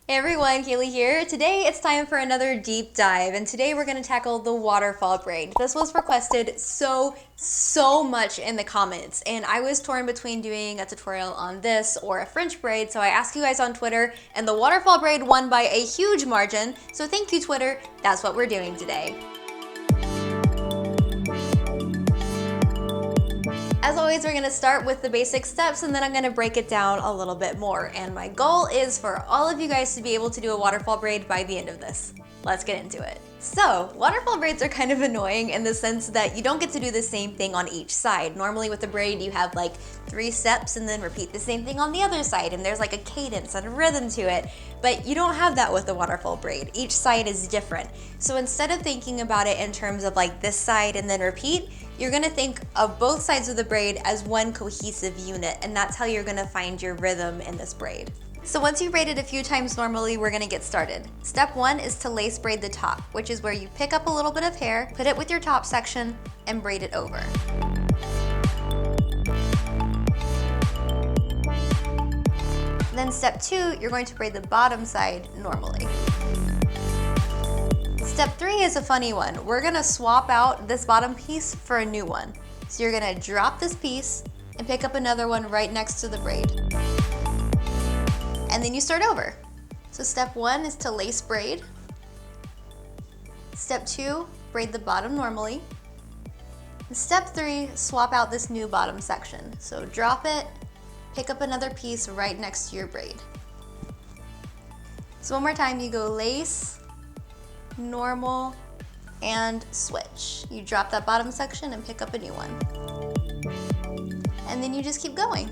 Hey everyone, Kayley here. Today it's time for another deep dive, and today we're going to tackle the waterfall braid. This was requested so much in the comments, and I was torn between doing a tutorial on this or a French braid, so I asked you guys on Twitter, and the waterfall braid won by a huge margin, so thank you Twitter, that's what we're doing today. As always, we're gonna start with the basic steps and then I'm gonna break it down a little bit more. And my goal is for all of you guys to be able to do a waterfall braid by the end of this. Let's get into it. So, waterfall braids are kind of annoying in the sense that you don't get to do the same thing on each side. Normally with a braid, you have like 3 steps and then repeat the same thing on the other side, and there's like a cadence and a rhythm to it. But you don't have that with the waterfall braid. Each side is different. So instead of thinking about it in terms of like this side and then repeat, you're gonna think of both sides of the braid as one cohesive unit, and that's how you're gonna find your rhythm in this braid. So once you've braided a few times normally, we're gonna get started. Step 1 is to lace braid the top, which is where you pick up a little bit of hair, put it with your top section, and braid it over. Then step 2, you're going to braid the bottom side normally. Step 3 is a funny one. We're gonna swap out this bottom piece for a new one. So you're gonna drop this piece and pick up another one right next to the braid. And then you start over. So step 1 is to lace braid. Step 2, braid the bottom normally. And step 3, swap out this new bottom section. So drop it, pick up another piece right next to your braid. So one more time, you go lace, normal, and switch. You drop that bottom section and pick up a new one. And then you just keep going.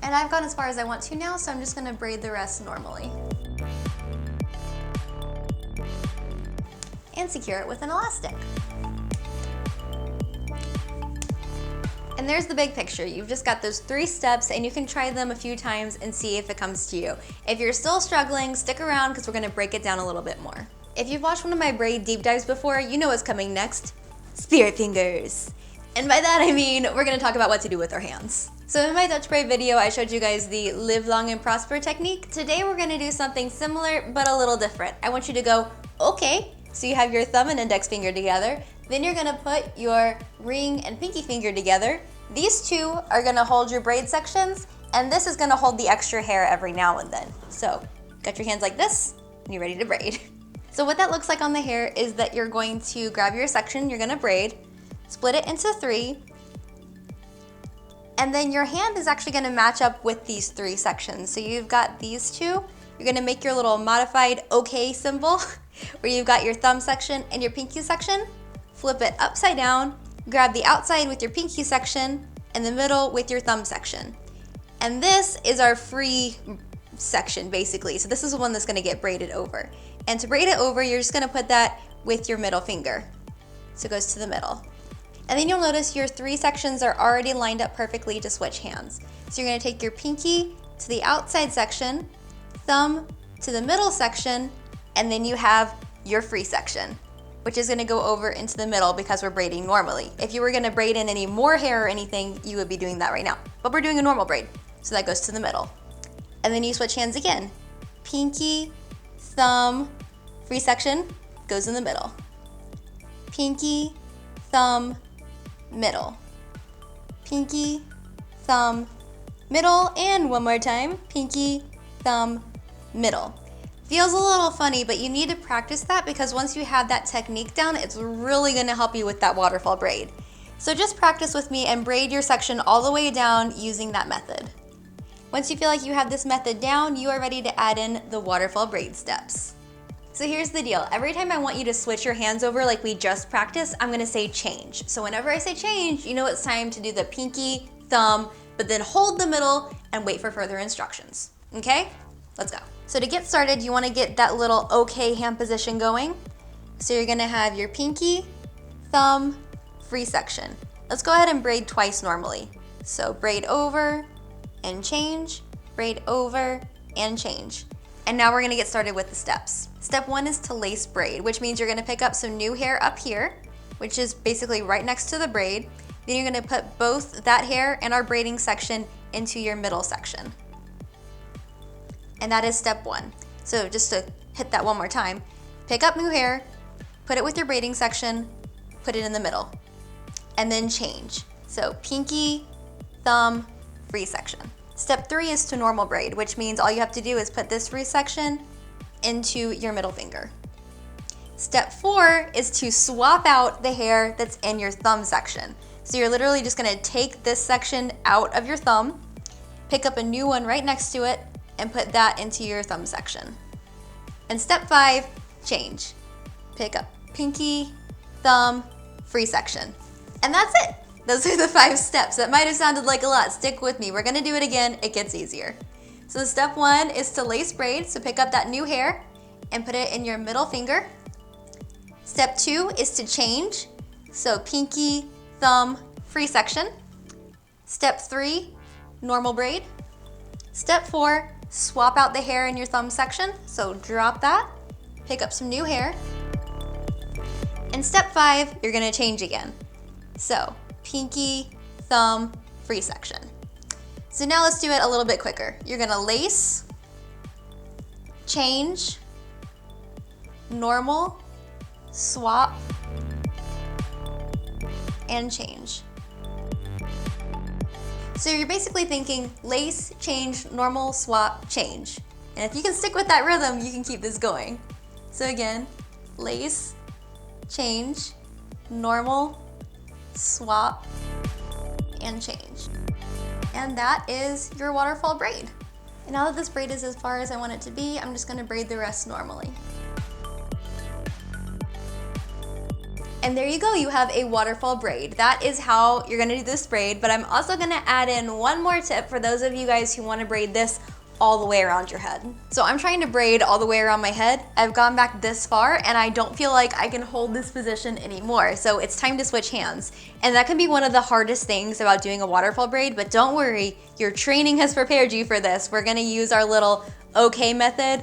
And I've gone as far as I want to now, so I'm just gonna braid the rest normally. And secure it with an elastic. And there's the big picture. You've just got those 3 steps and you can try them a few times and see if it comes to you. If you're still struggling, stick around because we're gonna break it down a little bit more. If you've watched one of my braid deep dives before, you know what's coming next. Spirit fingers. And by that I mean, we're gonna talk about what to do with our hands. So in my Dutch braid video, I showed you guys the live long and prosper technique. Today we're gonna do something similar, but a little different. I want you to go, okay. So you have your thumb and index finger together. Then you're gonna put your ring and pinky finger together. These 2 are gonna hold your braid sections, and this is gonna hold the extra hair every now and then. So, got your hands like this, and you're ready to braid. So what that looks like on the hair is that you're going to grab your section you're gonna braid, split it into 3, and then your hand is actually gonna match up with these 3 sections. So you've got these 2, you're gonna make your little modified OK symbol, where you've got your thumb section and your pinky section, flip it upside down, grab the outside with your pinky section and the middle with your thumb section. And this is our free section basically. So this is the one that's gonna get braided over. And to braid it over, you're just gonna put that with your middle finger. So it goes to the middle. And then you'll notice your 3 sections are already lined up perfectly to switch hands. So you're gonna take your pinky to the outside section, thumb to the middle section, and then you have your free section, which is gonna go over into the middle because we're braiding normally. If you were gonna braid in any more hair or anything, you would be doing that right now. But we're doing a normal braid, so that goes to the middle. And then you switch hands again. Pinky, thumb, free section, goes in the middle. Pinky, thumb, middle. Pinky, thumb, middle, and one more time. Pinky, thumb, middle. Feels a little funny, but you need to practice that because once you have that technique down, it's really gonna help you with that waterfall braid. So just practice with me and braid your section all the way down using that method. Once you feel like you have this method down, you are ready to add in the waterfall braid steps. So here's the deal. Every time I want you to switch your hands over like we just practiced, I'm gonna say change. So whenever I say change, you know it's time to do the pinky, thumb, but then hold the middle and wait for further instructions. Okay? Let's go. So to get started, you want to get that little OK hand position going. So you're gonna have your pinky, thumb, free section. Let's go ahead and braid twice normally. So braid over and change, braid over and change. And now we're gonna get started with the steps. Step 1 is to lace braid, which means you're gonna pick up some new hair up here, which is basically right next to the braid. Then you're gonna put both that hair and our braiding section into your middle section. And that is step 1. So just to hit that one more time, pick up new hair, put it with your braiding section, put it in the middle, and then change. So pinky, thumb, free section. Step 3 is to normal braid, which means all you have to do is put this free section into your middle finger. Step 4 is to swap out the hair that's in your thumb section. So you're literally just gonna take this section out of your thumb, pick up a new one right next to it, and put that into your thumb section. And step 5, change. Pick up pinky, thumb, free section. And that's it. Those are the 5 steps. That might have sounded like a lot. Stick with me. We're gonna do it again. It gets easier. So step 1 is to lace braid. So pick up that new hair and put it in your middle finger. Step 2 is to change. So pinky, thumb, free section. Step 3, normal braid. Step 4, swap out the hair in your thumb section. So drop that, pick up some new hair. And step 5, you're gonna change again. So pinky, thumb, free section. So now let's do it a little bit quicker. You're gonna lace, change, normal, swap, and change. So you're basically thinking lace, change, normal, swap, change. And if you can stick with that rhythm, you can keep this going. So again, lace, change, normal, swap, and change. And that is your waterfall braid. And now that this braid is as far as I want it to be, I'm just gonna braid the rest normally. And there you go, you have a waterfall braid. That is how you're gonna do this braid, but I'm also gonna add in one more tip for those of you guys who wanna braid this all the way around your head. So I'm trying to braid all the way around my head. I've gone back this far and I don't feel like I can hold this position anymore. So it's time to switch hands. And that can be one of the hardest things about doing a waterfall braid, but don't worry, your training has prepared you for this. We're gonna use our little okay method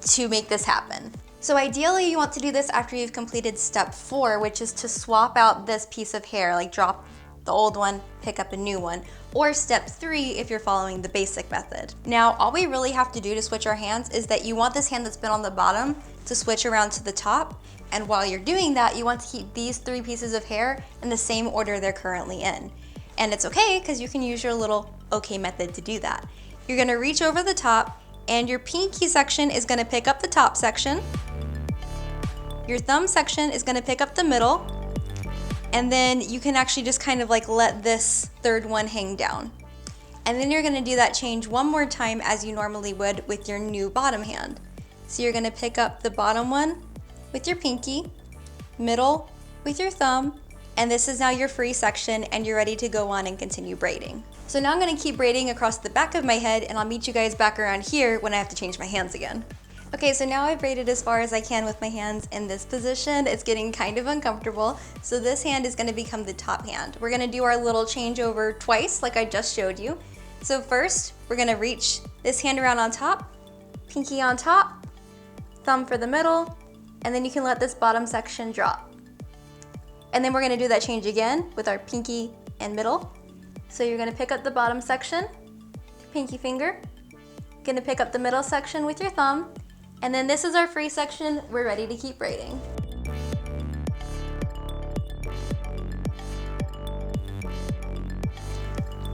to make this happen. So ideally you want to do this after you've completed step 4, which is to swap out this piece of hair, like drop the old one, pick up a new one, or step 3 if you're following the basic method. Now, all we really have to do to switch our hands is that you want this hand that's been on the bottom to switch around to the top, and while you're doing that, you want to keep these 3 pieces of hair in the same order they're currently in. And it's okay, because you can use your little okay method to do that. You're gonna reach over the top, and your pinky section is gonna pick up the top section. Your thumb section is gonna pick up the middle, and then you can actually just kind of like let this third one hang down. And then you're gonna do that change one more time as you normally would with your new bottom hand. So you're gonna pick up the bottom one with your pinky, middle with your thumb, and this is now your free section and you're ready to go on and continue braiding. So now I'm gonna keep braiding across the back of my head and I'll meet you guys back around here when I have to change my hands again. Okay, so now I've braided as far as I can with my hands in this position. It's getting kind of uncomfortable. So this hand is gonna become the top hand. We're gonna do our little changeover twice like I just showed you. So first, we're gonna reach this hand around on top, pinky on top, thumb for the middle, and then you can let this bottom section drop. And then we're gonna do that change again with our pinky and middle. So you're gonna pick up the bottom section, pinky finger, gonna pick up the middle section with your thumb, and then this is our free section. We're ready to keep braiding.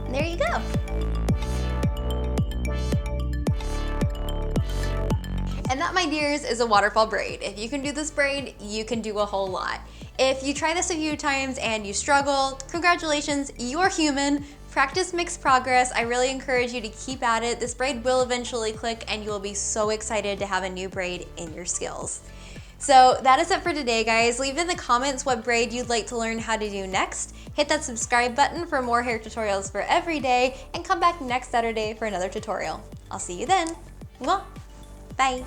And there you go. And that, my dears, is a waterfall braid. If you can do this braid, you can do a whole lot. If you try this a few times and you struggle, congratulations, you're human. Practice makes progress. I really encourage you to keep at it. This braid will eventually click and you will be so excited to have a new braid in your skills. So that is it for today, guys. Leave in the comments what braid you'd like to learn how to do next. Hit that subscribe button for more hair tutorials for every day and come back next Saturday for another tutorial. I'll see you then. Mwah. Bye.